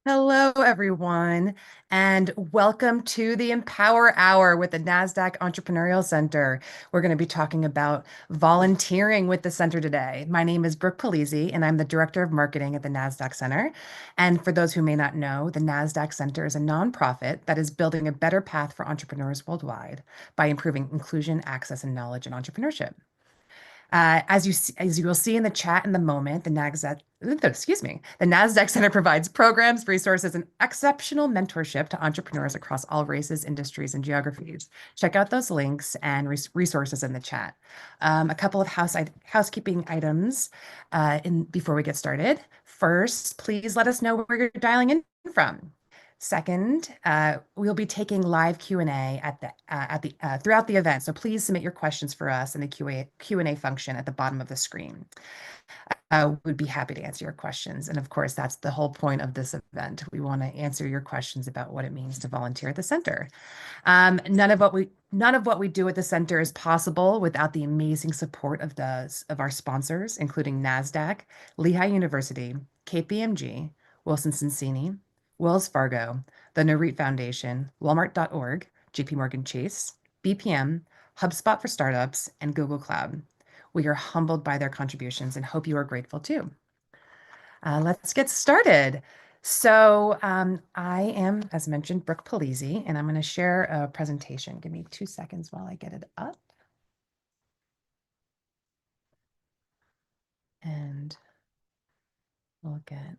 Hello, everyone, and welcome to the Empower Hour with the Nasdaq Entrepreneurial Center. We're going to be talking about volunteering with the center today. My name is Brooke Polizzi, and I'm the Director of Marketing at the Nasdaq Center. And for those who may not know, the Nasdaq Center is a nonprofit that is building a better path for entrepreneurs worldwide by improving inclusion, access, and knowledge in entrepreneurship. As you will see in the chat in the moment, the Nasdaq Center provides programs, resources, and exceptional mentorship to entrepreneurs across all races, industries, and geographies. Check out those links and resources in the chat. A couple of housekeeping items before we get started. First, please let us know where you're dialing in from. Second, we'll be taking live Q&A throughout the event, so please submit your questions for us in the Q&A function at the bottom of the screen. We'd be happy to answer your questions, and of course, that's the whole point of this event. We want to answer your questions about what it means to volunteer at the center. None of what we do at the center is possible without the amazing support of our sponsors, including Nasdaq, Lehigh University, KPMG, Wilson Sonsini, Wells Fargo, the Nareet Foundation, Walmart.org, JP Morgan Chase, BPM, HubSpot for Startups, and Google Cloud. We are humbled by their contributions and hope you are grateful too. Let's get started. So I am, as mentioned, Brooke Polizzi, and I'm going to share a presentation. Give me 2 seconds while I get it up. And we'll get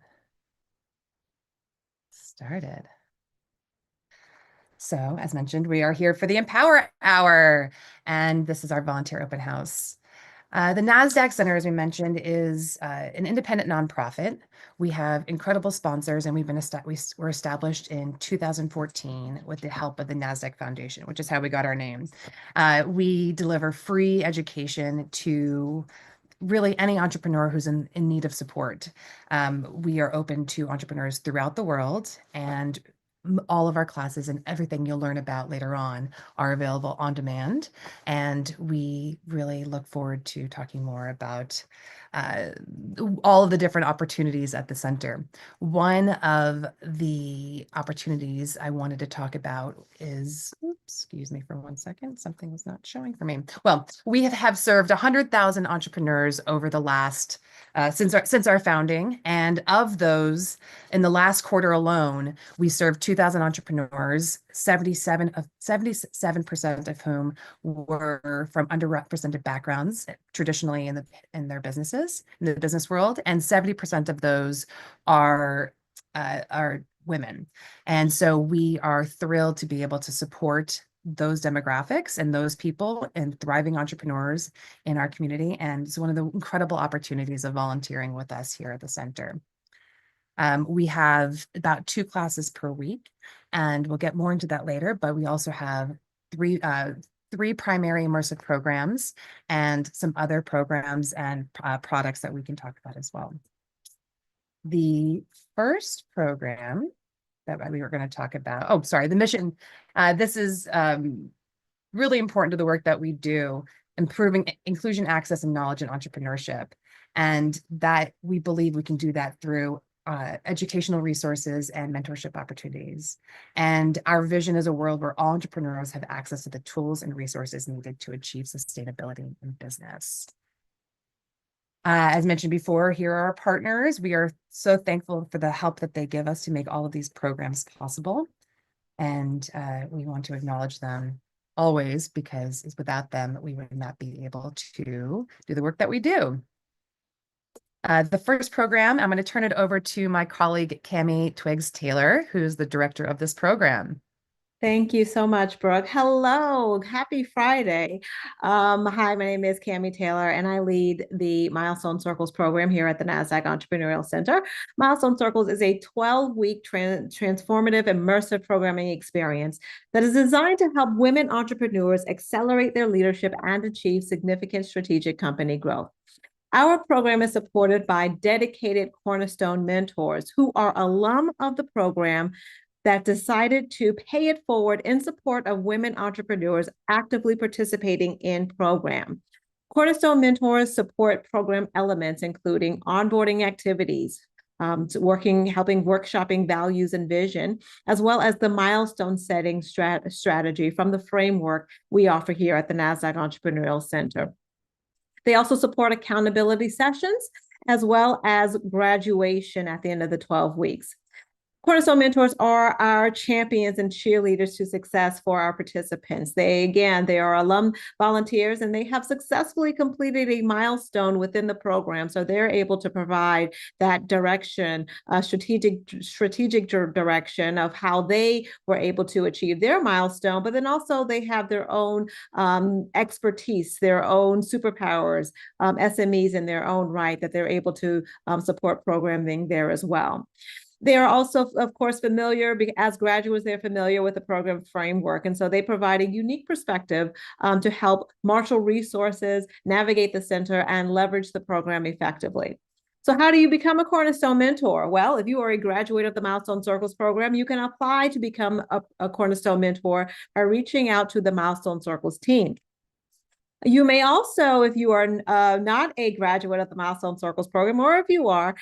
started. So, as mentioned, we are here for the Empower Hour, and this is our volunteer open house. The Nasdaq Center, as we mentioned, is an independent nonprofit. We have incredible sponsors, and we were established in 2014 with the help of the Nasdaq Foundation, which is how we got our name. We deliver free education to really any entrepreneur who's in need of support. We are open to entrepreneurs throughout the world, and all of our classes and everything you'll learn about later on are available on demand. And we really look forward to talking more about all of the different opportunities at the center. One of the opportunities I wanted to talk about is, excuse me for 1 second, something was not showing for me. Well, we have served 100,000 entrepreneurs over the last, since our founding. And of those, in the last quarter alone, we served 2,000 entrepreneurs, 77% of whom were from underrepresented backgrounds, traditionally in their businesses, in the business world, and 70% of those are women. And so we are thrilled to be able to support those demographics and those people and thriving entrepreneurs in our community. And it's one of the incredible opportunities of volunteering with us here at the center. We have about 2 classes per week, and we'll get more into that later, but we also have three primary immersive programs and some other programs and products that we can talk about as well. The first program that we were going to talk about, the mission. This is really important to the work that we do, improving inclusion, access, and knowledge in entrepreneurship. And that we believe we can do that through educational resources and mentorship opportunities. And our vision is a world where all entrepreneurs have access to the tools and resources needed to achieve sustainability in business. As mentioned before, here are our partners. We are so thankful for the help that they give us to make all of these programs possible. And we want to acknowledge them always, because without them, we would not be able to do the work that we do. The first program, I'm going to turn it over to my colleague, Cami Twiggs-Taylor, who's the director of this program. Thank you so much, Brooke. Hello, happy Friday. Hi, my name is Cami Taylor, and I lead the Milestone Circles program here at the Nasdaq Entrepreneurial Center. Milestone Circles is a 12-week transformative immersive programming experience that is designed to help women entrepreneurs accelerate their leadership and achieve significant strategic company growth. Our program is supported by dedicated cornerstone mentors who are alum of the program that decided to pay it forward in support of women entrepreneurs actively participating in program. Cornerstone mentors support program elements, including onboarding activities, helping workshopping values and vision, as well as the milestone setting strategy from the framework we offer here at the Nasdaq Entrepreneurial Center. They also support accountability sessions as well as graduation at the end of the 12 weeks. Cornerstone mentors are our champions and cheerleaders to success for our participants. They are alum volunteers and they have successfully completed a milestone within the program. So they're able to provide that direction, strategic direction of how they were able to achieve their milestone. But then also they have their own expertise, their own superpowers, SMEs in their own right that they're able to support programming there as well. They are also, of course, familiar, as graduates, they're familiar with the program framework. And so they provide a unique perspective to help marshal resources, navigate the center, and leverage the program effectively. So how do you become a Cornerstone mentor? Well, if you are a graduate of the Milestone Circles program, you can apply to become a Cornerstone mentor by reaching out to the Milestone Circles team. You may also, if you are not a graduate of the Milestone Circles program, or if you are,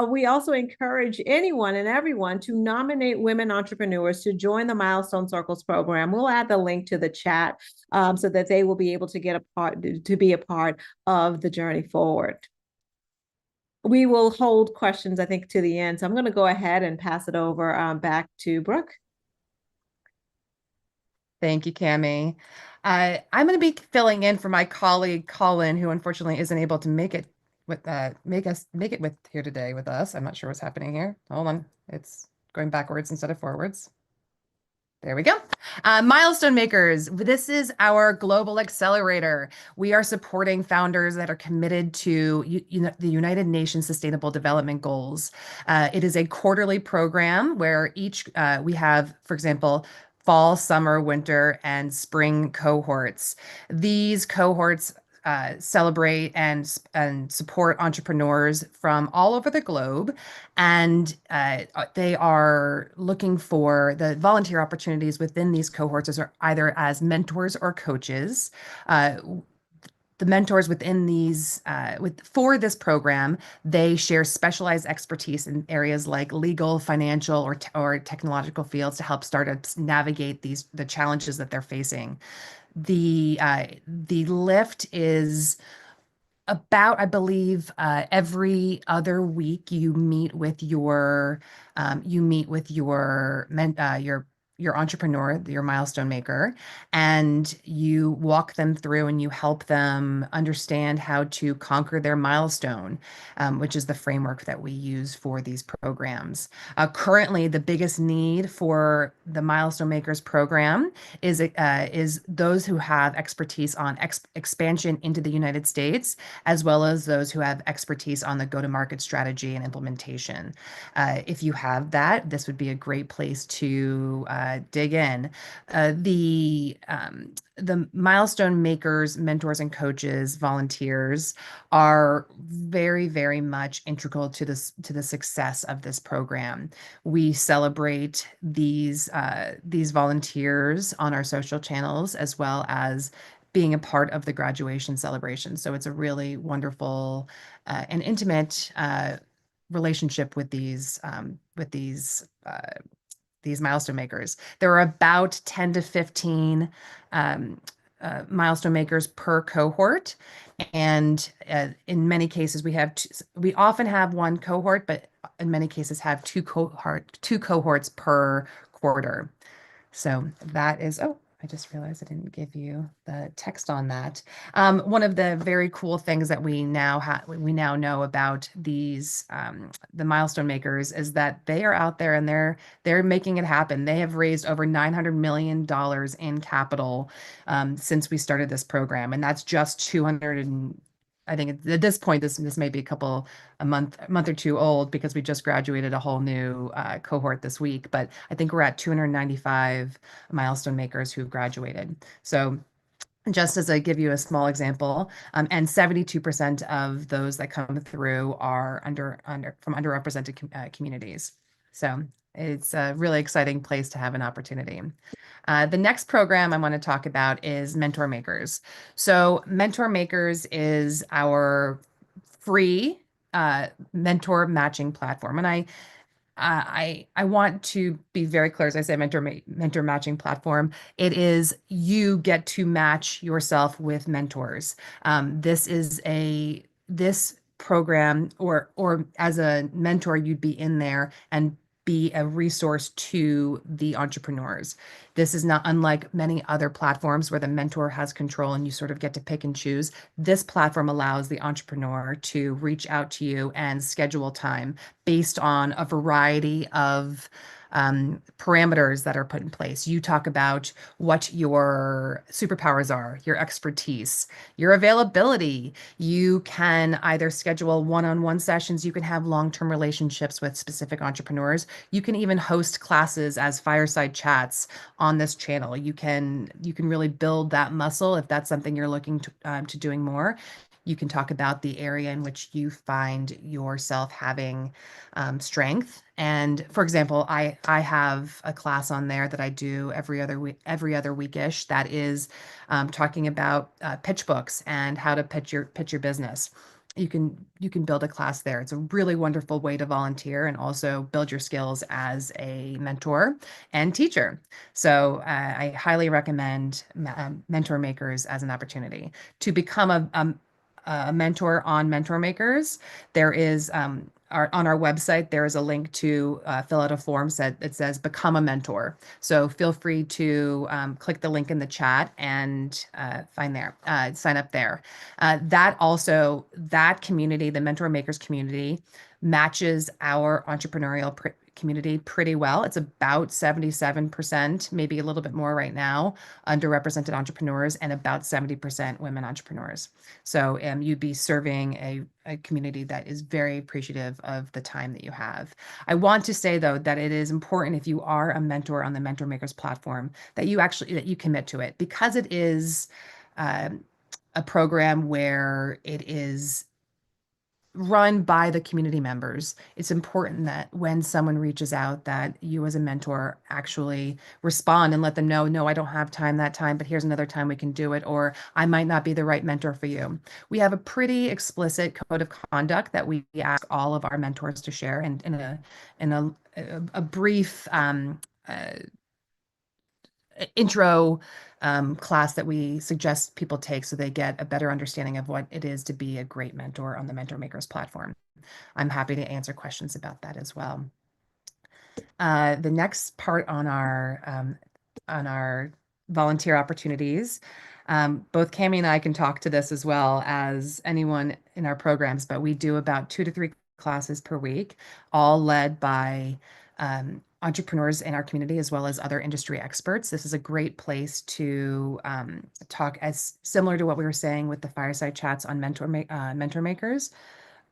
we also encourage anyone and everyone to nominate women entrepreneurs to join the Milestone Circles program. We'll add the link to the chat so that they will be able to be a part of the journey forward. We will hold questions, I think, to the end. So I'm going to go ahead and pass it over back to Brooke. Thank you, Cami. I'm going to be filling in for my colleague Colin, who unfortunately isn't able to make it with here today with us. I'm not sure what's happening here. Hold on, it's going backwards instead of forwards. There we go. Milestone Makers. This is our global accelerator. We are supporting founders that are committed to the United Nations Sustainable Development Goals. It is a quarterly program where we have, for example, fall, summer, winter, and spring cohorts. These cohorts celebrate and support entrepreneurs from all over the globe. And they are looking for the volunteer opportunities within these cohorts are either as mentors or coaches. The mentors within these for this program, they share specialized expertise in areas like legal, financial, or technological fields to help startups navigate the challenges that they're facing. The lift is about, I believe, every other week you meet with your your entrepreneur, your milestone maker, and you walk them through and you help them understand how to conquer their milestone, which is the framework that we use for these programs. Currently, the biggest need for the Milestone Makers program is those who have expertise on expansion into the United States, as well as those who have expertise on the go-to-market strategy and implementation. If you have that, this would be a great place to dig in. The Milestone Makers, mentors and coaches, volunteers are very, very much integral to the success of this program. We celebrate these volunteers on our social channels as well as being a part of the graduation celebration. So it's a really wonderful and intimate relationship with these milestone makers. There are about 10 to 15 milestone makers per cohort. And in many cases, we often have one cohort, but in many cases have two cohorts per quarter. So that is, oh, I just realized I didn't give you the text on that. One of the very cool things that we now know about these the milestone makers is that they are out there and they're making it happen. They have raised over $900 million in capital since we started this program, and that's just 200 and I think at this point, this may be a month or two old because we just graduated a whole new cohort this week. But I think we're at 295 milestone makers who graduated. So just as I give you a small example, and 72% of those that come through are from underrepresented communities. So it's a really exciting place to have an opportunity. The next program I want to talk about is Mentor Makers. So Mentor Makers is our free mentor matching platform. And I want to be very clear as I say mentor matching platform. It is you get to match yourself with mentors. This program or as a mentor, you'd be in there and be a resource to the entrepreneurs. This is not unlike many other platforms where the mentor has control and you sort of get to pick and choose. This platform allows the entrepreneur to reach out to you and schedule time based on a variety of parameters that are put in place. You talk about what your superpowers are, your expertise, your availability. You can either schedule one-on-one sessions, you can have long-term relationships with specific entrepreneurs. You can even host classes as fireside chats on this channel. You can really build that muscle if that's something you're looking to doing more. You can talk about the area in which you find yourself having strength. And for example, I have a class on there that I do every other weekish that is talking about pitch books and how to pitch your business. You can build a class there. It's a really wonderful way to volunteer and also build your skills as a mentor and teacher. So I highly recommend Mentor Makers as an opportunity to become a mentor on Mentor Makers. There is on our website, there is a link to fill out a form that says become a mentor. So feel free to click the link in the chat and sign up there. That community, the Mentor Makers community, matches our entrepreneurial community pretty well. It's about 77%, maybe a little bit more right now, underrepresented entrepreneurs and about 70% women entrepreneurs. So you'd be serving a community that is very appreciative of the time that you have. I want to say though that it is important if you are a mentor on the Mentor Makers platform that you commit to it because it is a program where it is run by the community members. It's important that when someone reaches out that you as a mentor actually respond and let them know, no, I don't have time that time, but here's another time we can do it, or I might not be the right mentor for you. We have a pretty explicit code of conduct that we ask all of our mentors to share and in a brief intro class that we suggest people take so they get a better understanding of what it is to be a great mentor on the Mentor Makers platform. I'm happy to answer questions about that as well. The next part on our volunteer opportunities, both Cami and I can talk to this as well as anyone in our programs, but we do about 2 to 3 classes per week, all led by entrepreneurs in our community as well as other industry experts. This is a great place to talk as similar to what we were saying with the fireside chats on Mentor Makers.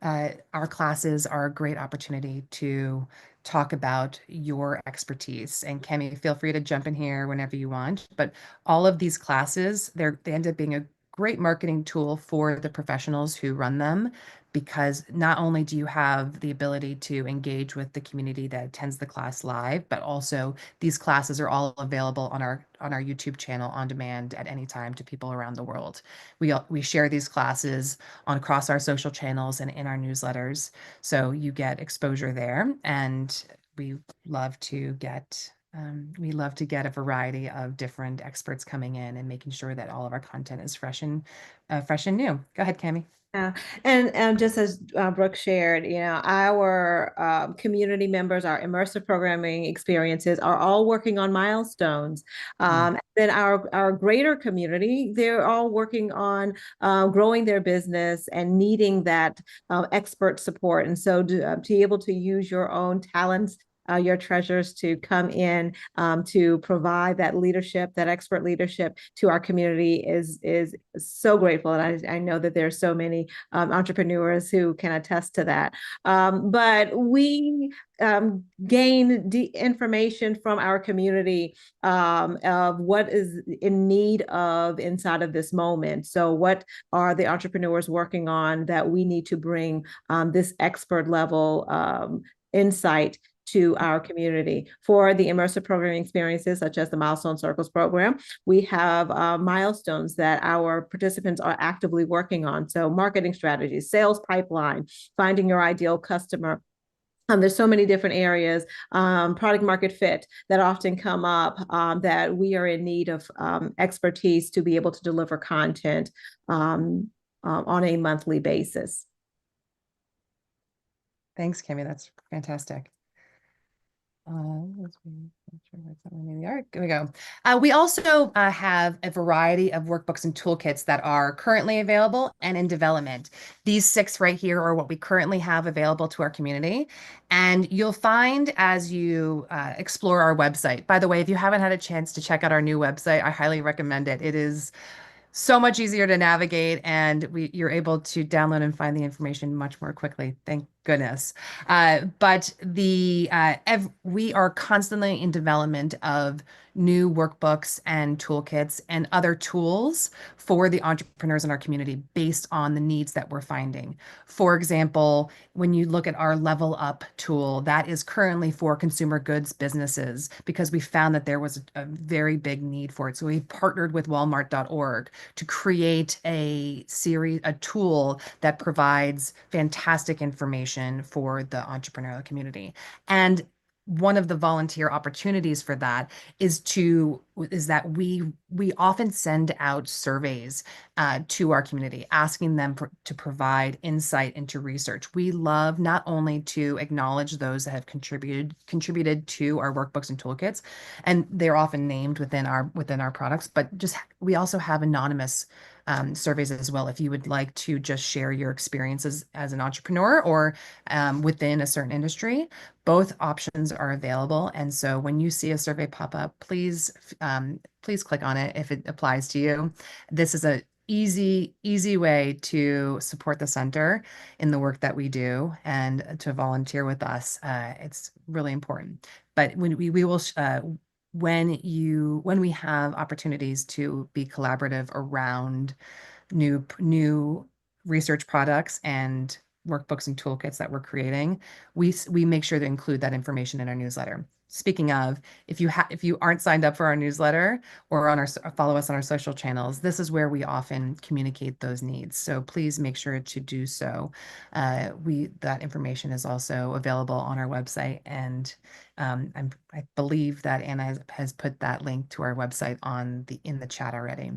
Our classes are a great opportunity to talk about your expertise. And Kemi, feel free to jump in here whenever you want. But all of these classes, they end up being a great marketing tool for the professionals who run them, because not only do you have the ability to engage with the community that attends the class live, but also these classes are all available on our YouTube channel on demand at any time to people around the world. We share these classes across our social channels and in our newsletters, so you get exposure there. And we love to get a variety of different experts coming in and making sure that all of our content is fresh and new. Go ahead, Cami. Yeah, and just as Brooke shared, our community members, our immersive programming experiences are all working on milestones. Then our greater community, they're all working on growing their business and needing that expert support. And so to be able to use your own talents, your treasures to come in to provide that leadership, that expert leadership to our community is so grateful. And I know that there's so many entrepreneurs who can attest to that. But we gain information from our community of what is in need of inside of this moment. So what are the entrepreneurs working on that we need to bring this expert level insight to our community. For the immersive programming experiences, such as the Milestone Circles program, we have milestones that our participants are actively working on. So marketing strategies, sales pipeline, finding your ideal customer. There's so many different areas, product market fit that often come up, that we are in need of expertise to be able to deliver content on a monthly basis. Thanks, Kimmy. That's fantastic. Here we go. We also have a variety of workbooks and toolkits that are currently available and in development. These 6 right here are what we currently have available to our community. And you'll find as you explore our website. By the way, if you haven't had a chance to check out our new website, I highly recommend it. It is so much easier to navigate, and you're able to download and find the information much more quickly. Thank goodness. But we are constantly in development of new workbooks and toolkits and other tools for the entrepreneurs in our community based on the needs that we're finding. For example, when you look at our Level Up tool, that is currently for consumer goods businesses because we found that there was a very big need for it. So we partnered with Walmart.org to create a tool that provides fantastic information for the entrepreneurial community. And one of the volunteer opportunities for that is that we often send out surveys to our community, asking them to provide insight into research. We love not only to acknowledge those that have contributed to our workbooks and toolkits, and they're often named within our products, but just we also have anonymous surveys as well. If you would like to just share your experiences as an entrepreneur or within a certain industry, both options are available. And so when you see a survey pop up, please click on it if it applies to you. This is a easy way to support the center in the work that we do and to volunteer with us. It's really important. But when we will when we have opportunities to be collaborative around new research products and workbooks and toolkits that we're creating, we make sure to include that information in our newsletter. Speaking of, if you aren't signed up for our newsletter or follow us on our social channels, this is where we often communicate those needs. So please make sure to do so. That information is also available on our website, and I believe that Anna has put that link to our website in the chat already.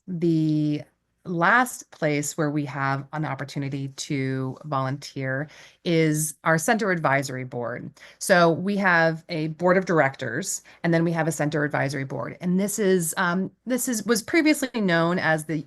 The last place where we have an opportunity to volunteer is our center advisory board. So we have a board of directors, and then we have a center advisory board. And this was previously known as the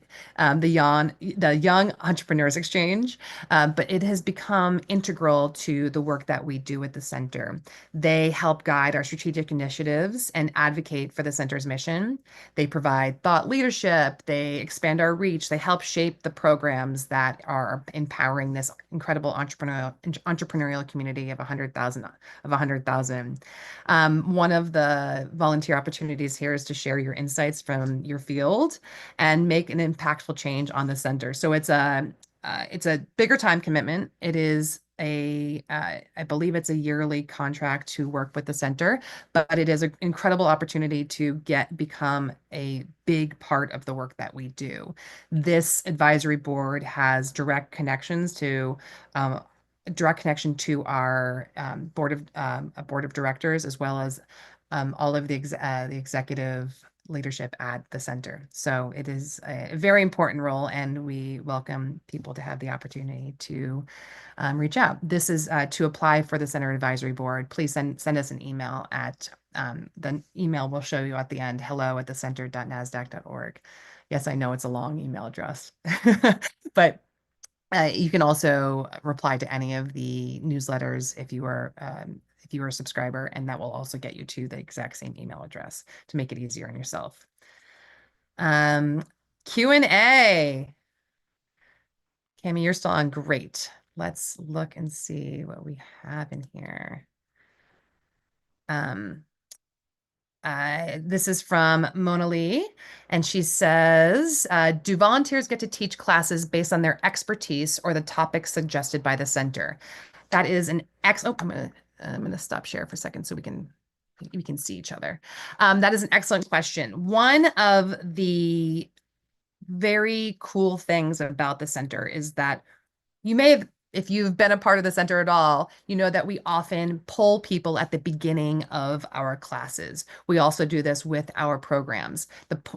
Young Entrepreneurs Exchange, but it has become integral to the work that we do at the center. They help guide our strategic initiatives and advocate for the center's mission. They provide thought leadership, they expand our reach, they help shape the programs that are empowering this incredible entrepreneurial community of 100,000. One of the volunteer opportunities here is to share your insights from your field and make an impactful change on the center. So it's a bigger time commitment. It is I believe it's a yearly contract to work with the center, but it is an incredible opportunity to become a big part of the work that we do. This advisory board has direct connection to our board of directors, as well as all of the executive leadership at the center. So it is a very important role, and we welcome people to have the opportunity to reach out. This is to apply for the Center Advisory Board. Please send us an email at the email will show you at the end, hello@thecenter.nasdaq.org. Yes, I know it's a long email address, but you can also reply to any of the newsletters if you are a subscriber, and that will also get you to the exact same email address to make it easier on yourself. Q&A. Cami, you're still on. Great. Let's look and see what we have in here. This is from Mona Lee, and she says, do volunteers get to teach classes based on their expertise or the topics suggested by the center? That is an I'm going to stop share for a second so we can see each other. That is an excellent question. One of the very cool things about the center is that you may have, if you've been a part of the center at all, you know that we often pull people at the beginning of our classes. We also do this with our programs.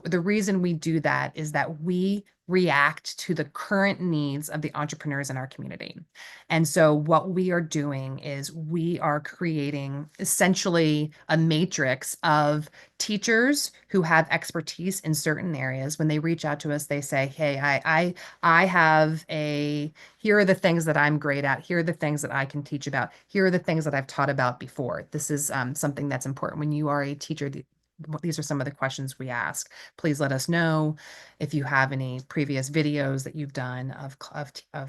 The reason we do that is that we react to the current needs of the entrepreneurs in our community. And so what we are doing is we are creating essentially a matrix of teachers who have expertise in certain areas. When they reach out to us, they say, "Hey, I have a here are the things that I'm great at. Here are the things that I can teach about. Here are the things that I've taught about before." This is something that's important. When you are a teacher, these are some of the questions we ask. Please let us know if you have any previous videos that you've done of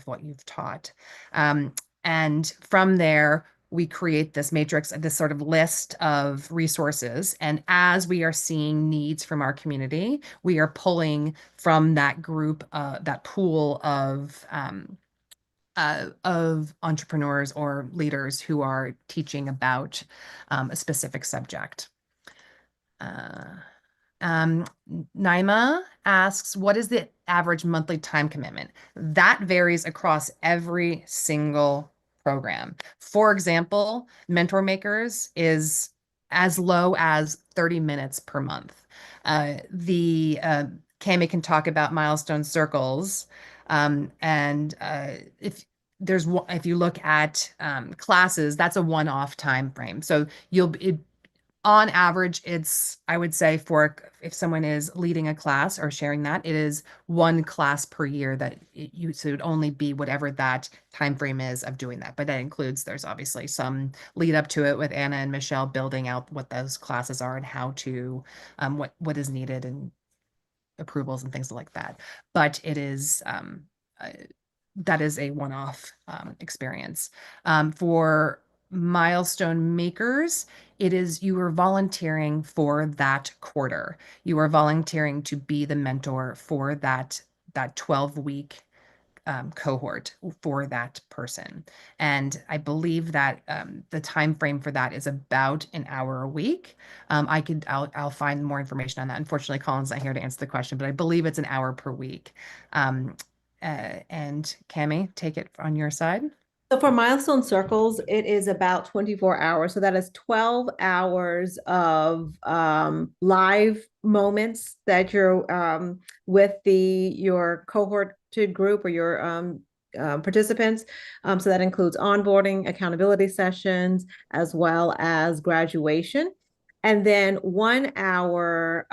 what you've taught. And from there, we create this matrix, this sort of list of resources. And as we are seeing needs from our community, we are pulling from that group, that pool of entrepreneurs or leaders who are teaching about a specific subject. Uh, um, Naima asks, what is the average monthly time commitment? That varies across every single program. For example, Mentor Makers is as low as 30 minutes per month. The Cami can talk about milestone circles. And if you look at classes, that's a one-off time frame. So on average, I would say for if someone is leading a class or sharing that, it is one class per year so it would only be whatever that time frame is of doing that. But that includes, there's obviously some lead up to it with Anna and Michelle building out what those classes are and how to, what is needed and approvals and things like that. But uh, that is a one-off experience. For milestone makers, it is you are volunteering for that quarter. You are volunteering to be the mentor for that 12-week cohort for that person. And I believe that the time frame for that is about an hour a week. I'll find more information on that. Unfortunately, Colin's not here to answer the question, but I believe it's an hour per week. And Cami, take it on your side. So for milestone circles, it is about 24 hours. So that is 12 hours of live moments that you're with your cohorted group or your participants. So that includes onboarding, accountability sessions, as well as graduation. And then 1 hour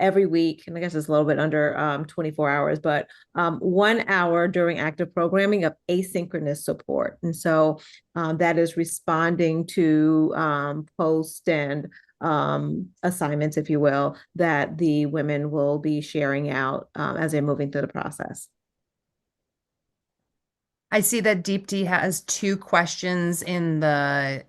every week, and I guess it's a little bit under 24 hours, but 1 hour during active programming of asynchronous support. And so that is responding to posts and assignments, if you will, that the women will be sharing out as they're moving through the process. I see that Deep D has two questions in the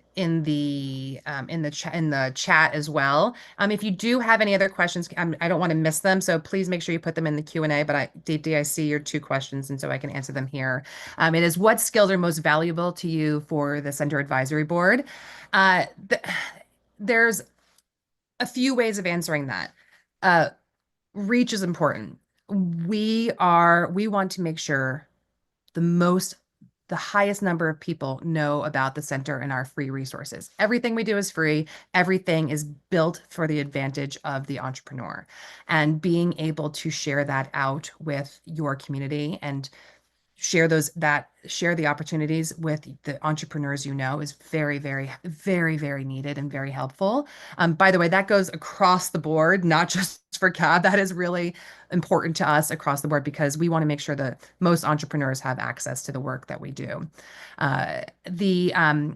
chat as well. If you do have any other questions, I don't want to miss them, so please make sure you put them in the Q&A. But Deep D, I see your two questions, and so I can answer them here. It is, what skills are most valuable to you for the Center Advisory Board? There's a few ways of answering that. Reach is important. We want to make sure the highest number of people know about the center and our free resources. Everything we do is free. Everything is built for the advantage of the entrepreneur. And being able to share that out with your community and share the opportunities with the entrepreneurs is very, very, very, very needed and very helpful. By the way, that goes across the board, not just for CAB. That is really important to us across the board because we want to make sure that most entrepreneurs have access to the work that we do. Uh, the uh,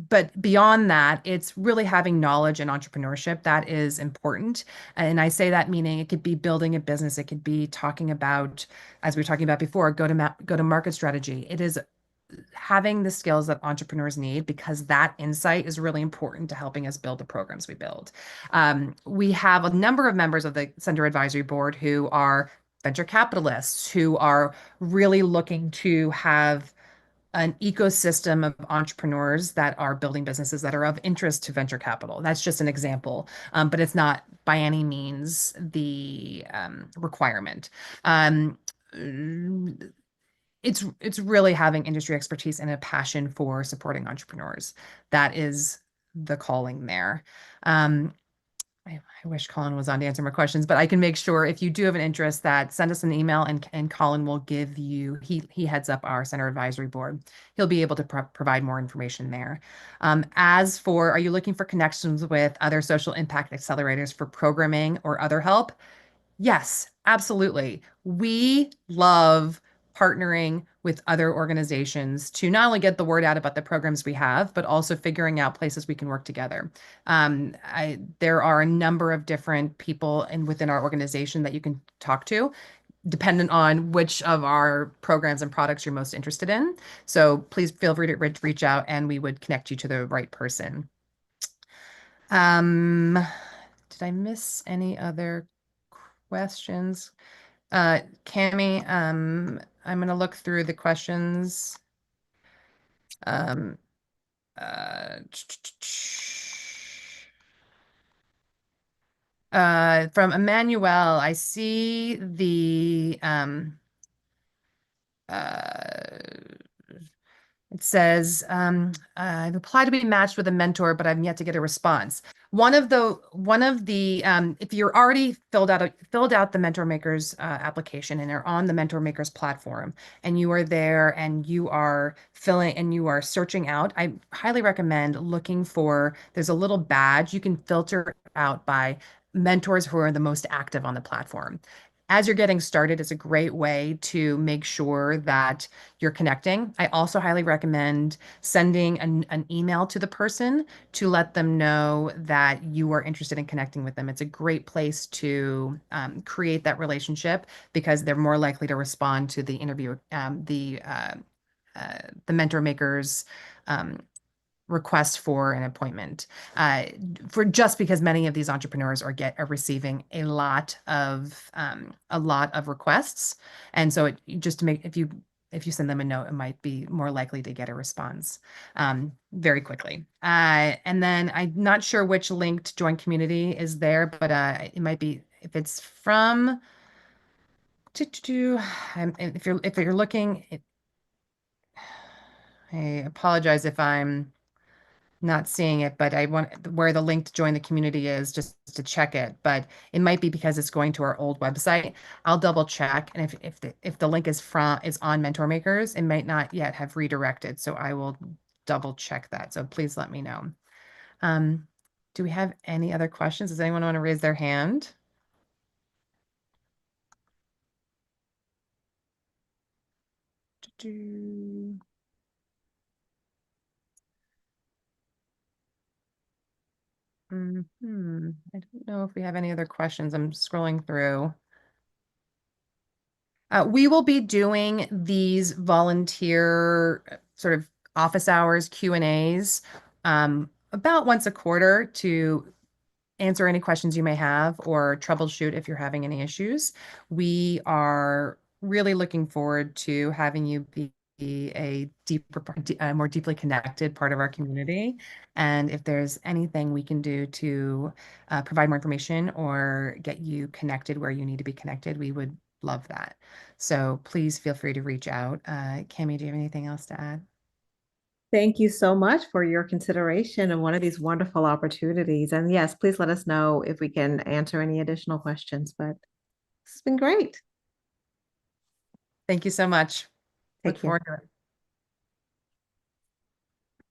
but beyond that, it's really having knowledge and entrepreneurship that is important. And I say that meaning it could be building a business, it could be talking about, as we were talking about before, go to market strategy. It is having the skills that entrepreneurs need because that insight is really important to helping us build the programs we build. We have a number of members of the Center Advisory Board who are venture capitalists who are really looking to have an ecosystem of entrepreneurs that are building businesses that are of interest to venture capital. That's just an example, but it's not by any means the requirement. Um, it's really having industry expertise and a passion for supporting entrepreneurs. That is the calling there. Um, I wish Colin was on to answer more questions, but I can make sure if you do have an interest that send us an email and Colin will give you, he heads up our center advisory board. He'll be able to provide more information there. As for, are you looking for connections with other social impact accelerators for programming or other help? Yes, absolutely. We love partnering with other organizations to not only get the word out about the programs we have, but also figuring out places we can work together. There are a number of different people within our organization that you can talk to, dependent on which of our programs and products you're most interested in. So please feel free to reach out and we would connect you to the right person. Um, did I miss any other questions? Cami, I'm going to look through the questions. Um, uh, from Emmanuel, I see uh, it says, I've applied to be matched with a mentor, but I've yet to get a response. If you're already filled out the Mentor Makers application and are on the Mentor Makers platform, and you are there and you are filling and you are searching out, I highly recommend looking for. There's a little badge you can filter out by mentors who are the most active on the platform. As you're getting started, it's a great way to make sure that you're connecting. I also highly recommend sending an email to the person to let them know that you are interested in connecting with them. It's a great place to create that relationship because they're more likely to respond to the interview, the mentor makers um, request for an appointment uh, for just because many of these entrepreneurs are receiving a lot of requests, and so just to make if you send them a note, it might be more likely to get a response very quickly. And then I'm not sure which link to join community is there, but it might be if it's from if you're looking. I apologize if I'm not seeing it, but I want where the link to join the community is just to check it. But it might be because it's going to our old website. I'll double check. And if the link is on Mentor Makers, it might not yet have redirected. So I will double check that. So please let me know. Um, do we have any other questions? Does anyone want to raise their hand? I don't know if we have any other questions. I'm scrolling through. We will be doing these volunteer sort of office hours Q&As about once a quarter to answer any questions you may have or troubleshoot if you're having any issues. We are really looking forward to having you be a more deeply connected part of our community. And if there's anything we can do to provide more information or get you connected where you need to be connected, we would love that. So please feel free to reach out. Cami, do you have anything else to add? Thank you so much for your consideration of one of these wonderful opportunities. And yes, please let us know if we can answer any additional questions. But this has been great. Thank you so much. Take Look care. forward to it.